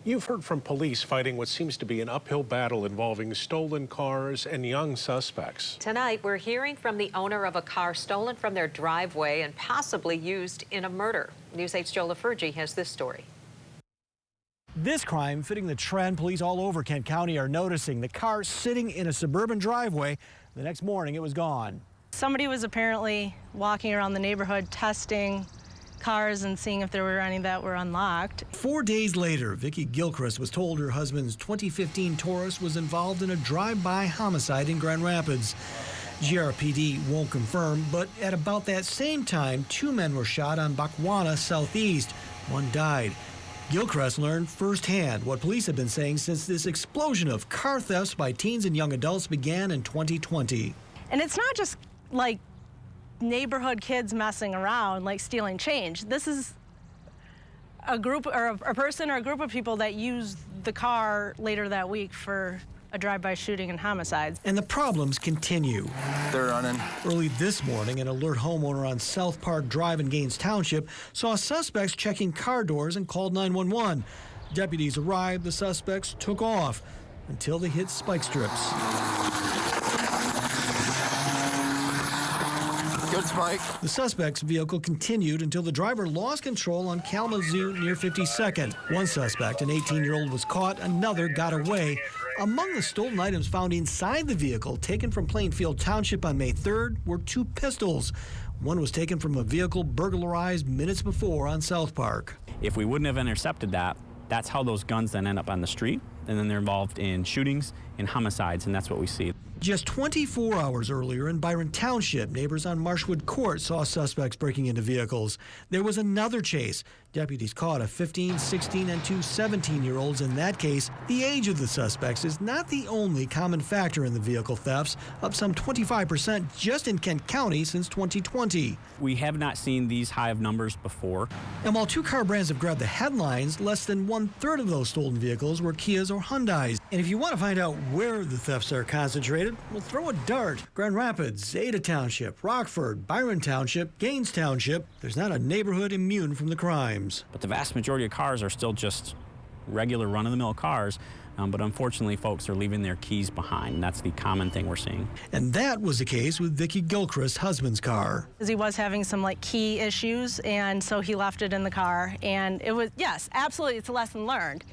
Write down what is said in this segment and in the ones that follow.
You've heard from police fighting what seems to be an uphill battle involving stolen cars and young suspects. Tonight, we're hearing from the owner of a car stolen from their driveway and possibly used in a murder. News 8's Joe LaFurgey has this story. This crime fitting the trend police all over Kent County are noticing. The car sitting in a suburban driveway. The next morning, it was gone. Somebody was apparently walking around the neighborhood testing cars and seeing if there were any that were unlocked. 4 days later, Vicki Gilchrist was told her husband's 2015 Taurus was involved in a drive-by homicide in Grand Rapids. GRPD won't confirm, but at about that same time, 2 men were shot on Bakwana Southeast. 1 died. Gilchrist learned firsthand what police have been saying since this explosion of car thefts by teens and young adults began in 2020. And it's not just like neighborhood kids messing around, like stealing change. This is a group or a person or a group of people that used the car later that week for a drive-by shooting and homicides. And the problems continue. They're running. Early this morning, an alert homeowner on South Park Drive in Gaines Township saw suspects checking car doors and called 911. Deputies arrived, the suspects took off until they hit spike strips. Good, Spike. The suspect's vehicle continued until the driver lost control on Kalamazoo near 52nd. One suspect, an 18-year-old, was caught. Another got away. Among the stolen items found inside the vehicle taken from Plainfield Township on May 3rd were 2 pistols. One was taken from a vehicle burglarized minutes before on South Park. If we wouldn't have intercepted that, that's how those guns then end up on the street, and then they're involved in shootings and homicides, and that's what we see. Just 24 hours earlier in Byron Township, neighbors on Marshwood Court saw suspects breaking into vehicles. There was another chase. Deputies caught a 15, 16, and 2 17-year-olds. In that case, the age of the suspects is not the only common factor in the vehicle thefts, up some 25% just in Kent County since 2020. We have not seen these high of numbers before. And while 2 car brands have grabbed the headlines, less than 1/3 of those stolen vehicles were Kias or Hyundais. And if you want to find out where the thefts are concentrated, well, throw a dart. Grand Rapids, Ada Township, Rockford, Byron Township, Gaines Township. There's not a neighborhood immune from the crimes. But the vast majority of cars are still just regular run-of-the-mill cars. But unfortunately, folks are leaving their keys behind. And that's the common thing we're seeing. And that was the case with Vicki Gilchrist's husband's car. He was having some key issues, and so he left it in the car. And it was, yes, absolutely, it's a lesson learned.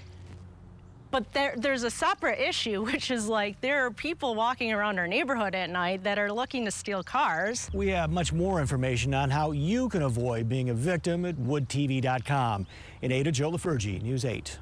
But there's a separate issue, which is there are people walking around our neighborhood at night that are looking to steal cars. We have much more information on how you can avoid being a victim at woodtv.com. In Ada, Joe LaFurgey, News 8.